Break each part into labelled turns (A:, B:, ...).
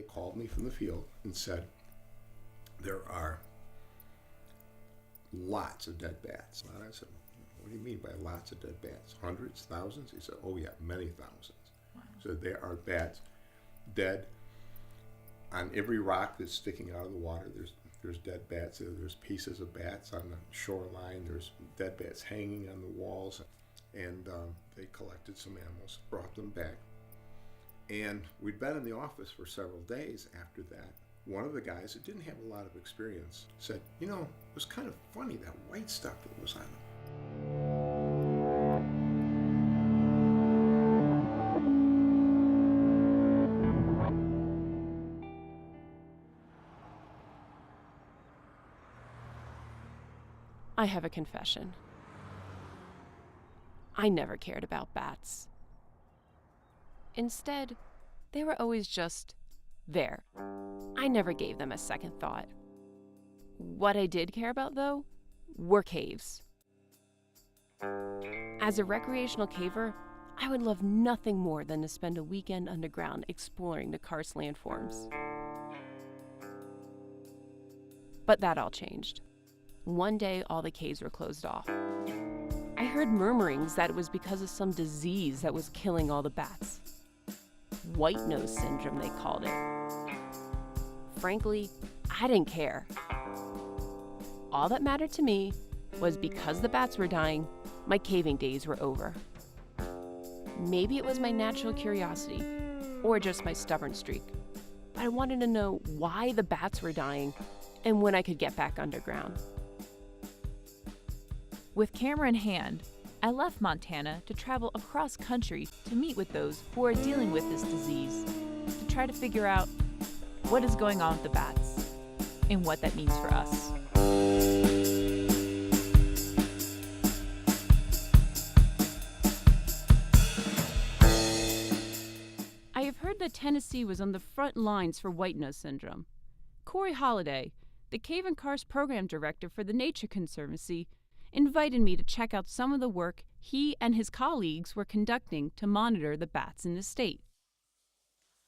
A: called me from the field and said, there are lots of dead bats. And I said, what do you mean by lots of dead bats? Hundreds, thousands? He said, oh yeah, many thousands. Wow. So there are bats dead on every rock that's sticking out of the water. There's dead bats. There's pieces of bats on the shoreline. There's dead bats hanging on the walls. And they collected some animals, brought them back. And we'd been in the office for several days after that. One of the guys that didn't have a lot of experience said, you know, it was kind of funny, that white stuff that was on them.
B: I have a confession. I never cared about bats. Instead, they were always just there. I never gave them a second thought. What I did care about, though, were caves. As a recreational caver, I would love nothing more than to spend a weekend underground exploring the karst landforms. But that all changed. One day, all the caves were closed off. I heard murmurings that it was because of some disease that was killing all the bats. White nose syndrome, they called it. Frankly, I didn't care. All that mattered to me was because the bats were dying, my caving days were over. Maybe it was my natural curiosity, or just my stubborn streak, but I wanted to know why the bats were dying and when I could get back underground.
C: With camera in hand, I left Montana to travel across country to meet with those who are dealing with this disease, to try to figure out what is going on with the bats and what that means for us. I have heard that Tennessee was on the front lines for white nose syndrome. Corey Holliday, the Cave and Karst program director for the Nature Conservancy, invited me to check out some of the work he and his colleagues were conducting to monitor the bats in the state.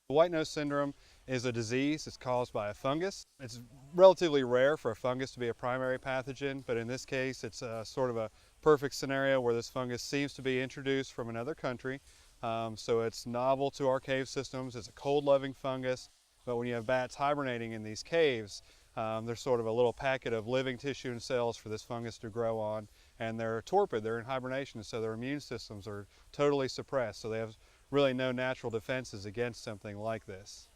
D: White nose syndrome is a disease. It's caused by a fungus. It's relatively rare for a fungus to be a primary pathogen, but in this case it's sort of a perfect scenario where this fungus seems to be introduced from another country. So it's novel to our cave systems. It's a cold-loving fungus, but when you have bats hibernating in these caves, there's sort of a little packet of living tissue and cells for this fungus to grow on, and they're torpid, they're in hibernation, so their immune systems are totally suppressed, so they have really no natural defenses against something like this.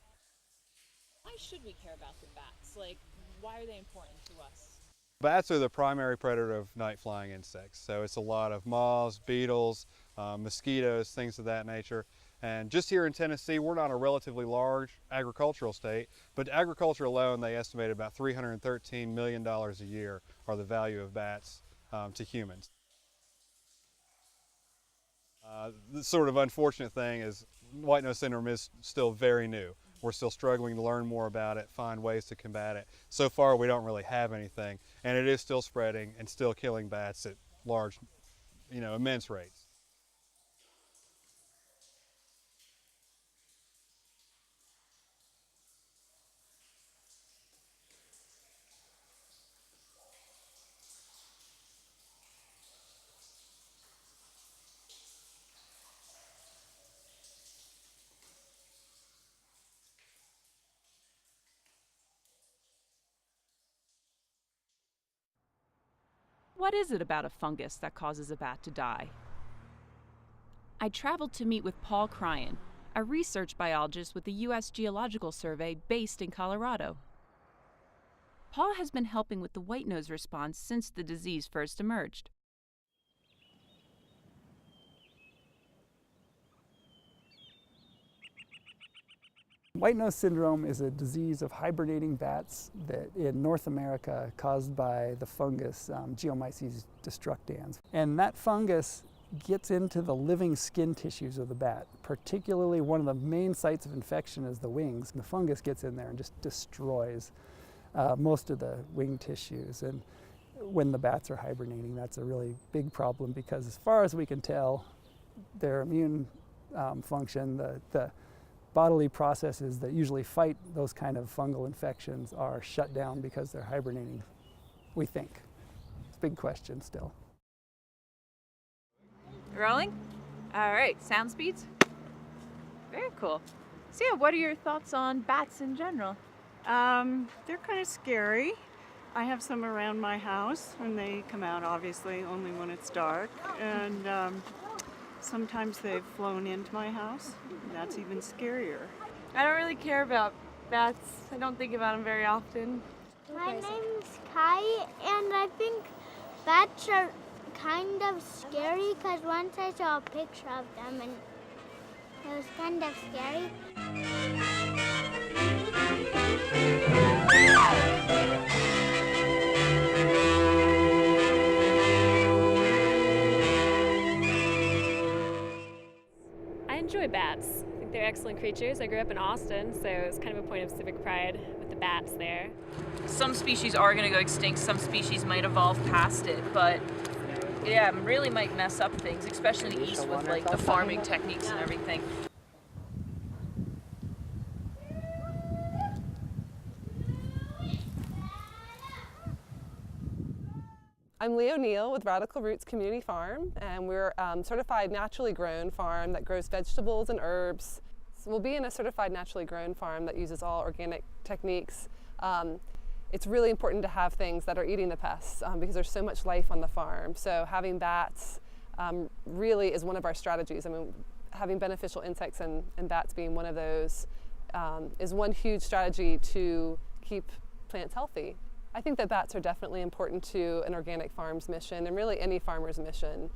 C: Why should we care about the bats? Like, why are they important to us?
D: Bats are the primary predator of night-flying insects, so it's a lot of moths, beetles, mosquitoes, things of that nature. And just here in Tennessee, we're not a relatively large agricultural state, but agriculture alone, they estimate about $313 million a year are the value of bats to humans. The sort of unfortunate thing is white nose syndrome is still very new. We're still struggling to learn more about it, find ways to combat it. So far, we don't really have anything, and it is still spreading and still killing bats at large, immense rates.
B: What is it about a fungus that causes a bat to die? I traveled to meet with Paul Cryan, a research biologist with the U.S. Geological Survey based in Colorado. Paul has been helping with the white nose response since the disease first emerged.
E: White nose syndrome is a disease of hibernating bats that in North America caused by the fungus Geomyces destructans. And that fungus gets into the living skin tissues of the bat. Particularly one of the main sites of infection is the wings. The fungus gets in there and just destroys most of the wing tissues. And when the bats are hibernating, that's a really big problem because as far as we can tell, their immune function, the bodily processes that usually fight those kind of fungal infections are shut down because they're hibernating, we think. It's a big question still.
C: Rolling? All right, sound speeds? Very cool. So yeah, what are your thoughts on bats in general?
F: They're kind of scary. I have some around my house, and they come out obviously only when it's dark. And sometimes they've flown into my house. That's even scarier.
G: I don't really care about bats. I don't think about them very often.
H: My name's Kai, and I think bats are kind of scary because once I saw a picture of them and it was kind of scary.
I: I enjoy bats. I think they're excellent creatures. I grew up in Austin, so it's kind of a point of civic pride with the bats there.
B: Some species are going to go extinct, some species might evolve past it, but yeah, really might mess up things, especially in the east with like the farming techniques and everything.
J: I'm Leo Neal with Radical Roots Community Farm, and we're a certified naturally grown farm that grows vegetables and herbs. So we'll be in a certified naturally grown farm that uses all organic techniques. It's really important to have things that are eating the pests because there's so much life on the farm. So having bats really is one of our strategies. I mean, having beneficial insects and bats being one of those is one huge strategy to keep plants healthy. I think that bats are definitely important to an organic farm's mission and really any farmer's mission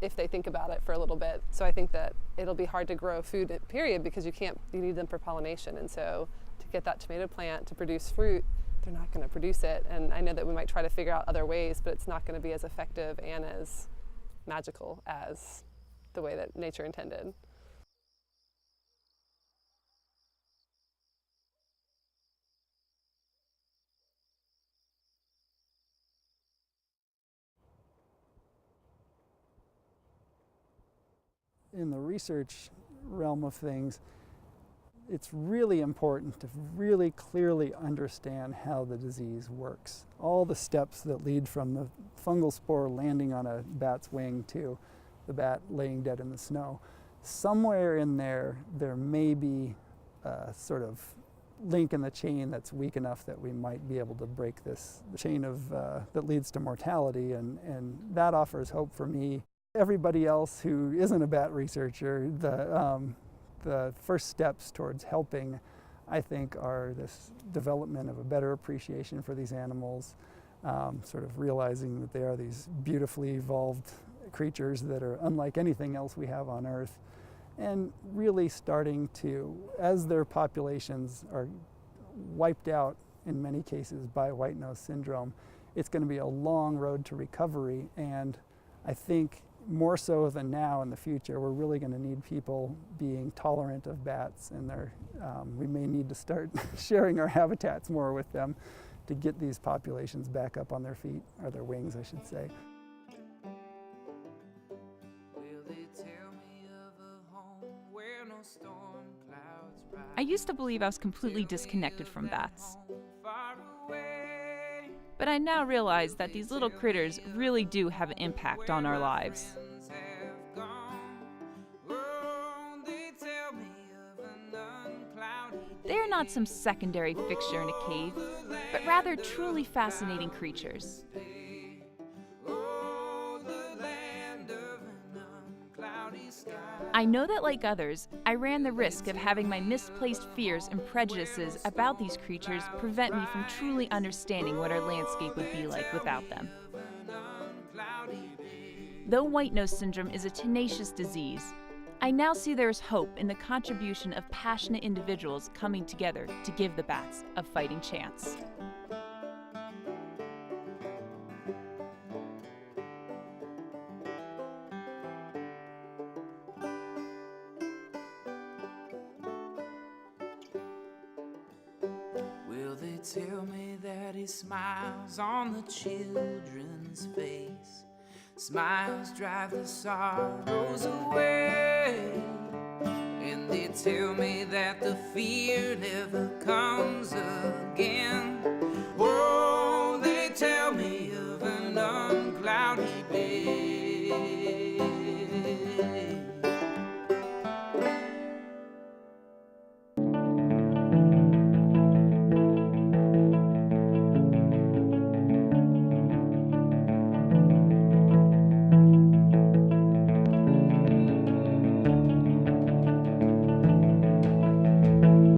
J: if they think about it for a little bit. So I think that it'll be hard to grow food, period, because you need them for pollination. And so to get that tomato plant to produce fruit, they're not going to produce it. And I know that we might try to figure out other ways, but it's not going to be as effective and as magical as the way that nature intended.
E: In the research realm of things, it's really important to really clearly understand how the disease works. All the steps that lead from the fungal spore landing on a bat's wing to the bat laying dead in the snow. Somewhere in there, there may be a sort of link in the chain that's weak enough that we might be able to break this chain of that leads to mortality, and that offers hope for me. Everybody else who isn't a bat researcher, the first steps towards helping, I think, are this development of a better appreciation for these animals, sort of realizing that they are these beautifully evolved creatures that are unlike anything else we have on Earth, and really starting to, as their populations are wiped out in many cases by white nose syndrome, it's going to be a long road to recovery, and I think more so than now in the future, we're really going to need people being tolerant of bats, and we may need to start sharing our habitats more with them to get these populations back up on their feet, or their wings, I should say.
C: I used to believe I was completely disconnected from bats. But I now realize that these little critters really do have an impact on our lives. They are not some secondary fixture in a cave, but rather truly fascinating creatures. I know that, like others, I ran the risk of having my misplaced fears and prejudices about these creatures prevent me from truly understanding what our landscape would be like without them. Though white nose syndrome is a tenacious disease, I now see there is hope in the contribution of passionate individuals coming together to give the bats a fighting chance.
K: Will they tell me that he smiles on the children's face? Smiles drive the sorrows away, and And they tell me that the fear never comes again. Oh, they tell me of an unclouded